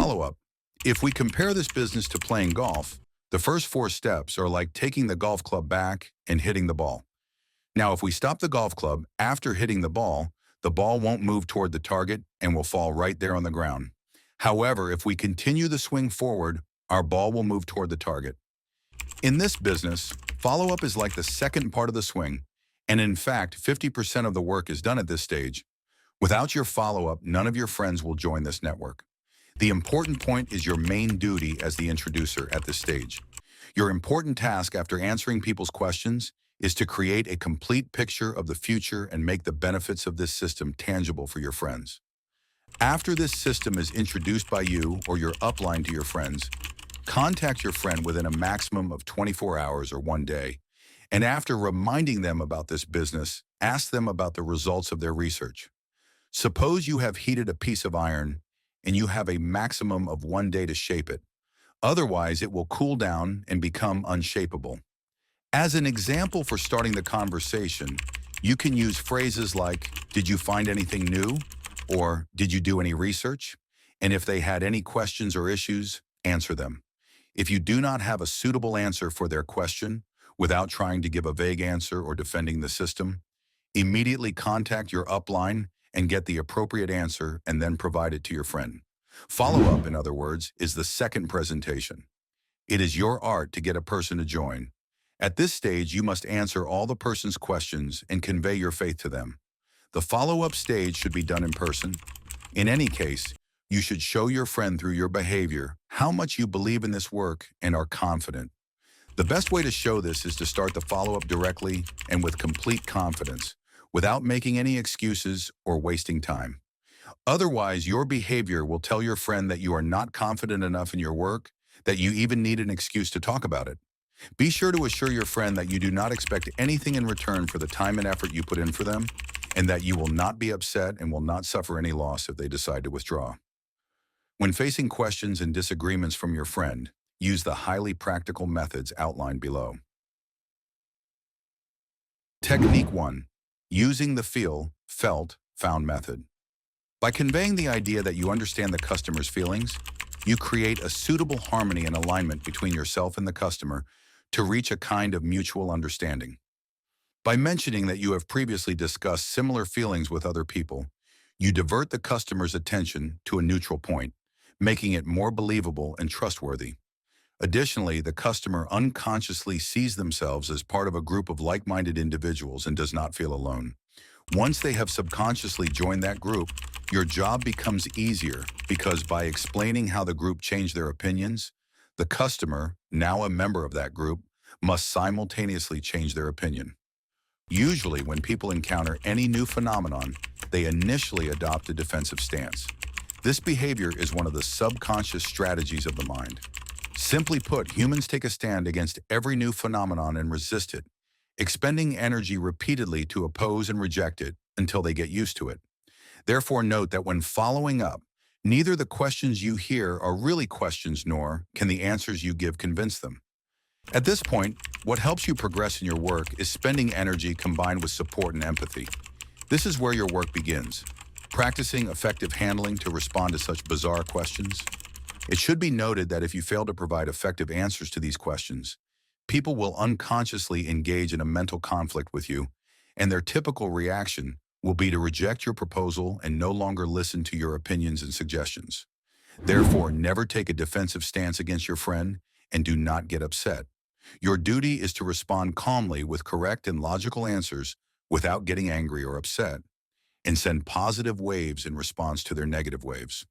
Follow-up. If we compare this business to playing golf, the first four steps are like taking the golf club back and hitting the ball. Now, if we stop the golf club after hitting the ball won't move toward the target and will fall right there on the ground. However, if we continue the swing forward, our ball will move toward the target. In this business, follow-up is like the second part of the swing, and in fact, 50% of the work is done at this stage. Without your follow-up, none of your friends will join this network. The important point is your main duty as the introducer at this stage. Your important task after answering people's questions is to create a complete picture of the future and make the benefits of this system tangible for your friends. After this system is introduced by you or your upline to your friends, contact your friend within a maximum of 24 hours or 1 day, and after reminding them about this business, ask them about the results of their research. Suppose you have heated a piece of iron and you have a maximum of 1 day to shape it. Otherwise, it will cool down and become unshapeable. As an example for starting the conversation, you can use phrases like, "Did you find anything new?" or "Did you do any research?" And if they had any questions or issues, answer them. If you do not have a suitable answer for their question, without trying to give a vague answer or defending the system, immediately contact your upline and get the appropriate answer and then provide it to your friend. Follow-up, in other words, is the second presentation. It is your art to get a person to join. At this stage, you must answer all the person's questions and convey your faith to them. The follow-up stage should be done in person. In any case, you should show your friend through your behavior how much you believe in this work and are confident. The best way to show this is to start the follow-up directly and with complete confidence, without making any excuses or wasting time. Otherwise, your behavior will tell your friend that you are not confident enough in your work, that you even need an excuse to talk about it. Be sure to assure your friend that you do not expect anything in return for the time and effort you put in for them, and that you will not be upset and will not suffer any loss if they decide to withdraw. When facing questions and disagreements from your friend, use the highly practical methods outlined below. Technique 1. Using the feel, felt, found method. By conveying the idea that you understand the customer's feelings, you create a suitable harmony and alignment between yourself and the customer to reach a kind of mutual understanding. By mentioning that you have previously discussed similar feelings with other people, you divert the customer's attention to a neutral point, making it more believable and trustworthy. Additionally, the customer unconsciously sees themselves as part of a group of like-minded individuals and does not feel alone. Once they have subconsciously joined that group, your job becomes easier because by explaining how the group changed their opinions, the customer, now a member of that group, must simultaneously change their opinion. Usually, when people encounter any new phenomenon, they initially adopt a defensive stance. This behavior is one of the subconscious strategies of the mind. Simply put, humans take a stand against every new phenomenon and resist it, expending energy repeatedly to oppose and reject it until they get used to it. Therefore, note that when following up, neither the questions you hear are really questions nor can the answers you give convince them. At this point, what helps you progress in your work is spending energy combined with support and empathy. This is where your work begins, practicing effective handling to respond to such bizarre questions. It should be noted that if you fail to provide effective answers to these questions, people will unconsciously engage in a mental conflict with you, and their typical reaction will be to reject your proposal and no longer listen to your opinions and suggestions. Therefore, never take a defensive stance against your friend and do not get upset. Your duty is to respond calmly with correct and logical answers without getting angry or upset, and send positive waves in response to their negative waves.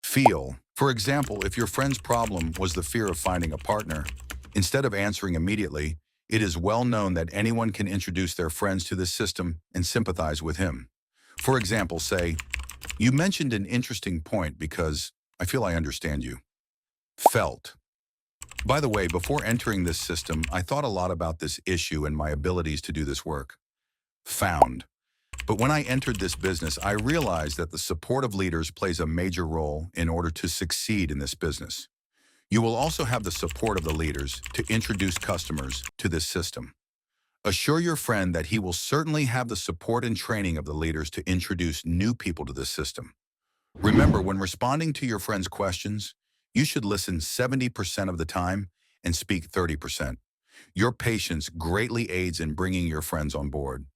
Feel. For example, if your friend's problem was the fear of finding a partner, instead of answering immediately, it is well known that anyone can introduce their friends to this system and sympathize with him. For example, say, "You mentioned an interesting point because I feel I understand you." Felt. By the way, before entering this system, I thought a lot about this issue and my abilities to do this work. Found. But when I entered this business, I realized that the support of leaders plays a major role in order to succeed in this business. You will also have the support of the leaders to introduce customers to this system. Assure your friend that he will certainly have the support and training of the leaders to introduce new people to this system. Remember, when responding to your friend's questions, you should listen 70% of the time and speak 30%. Your patience greatly aids in bringing your friends on board.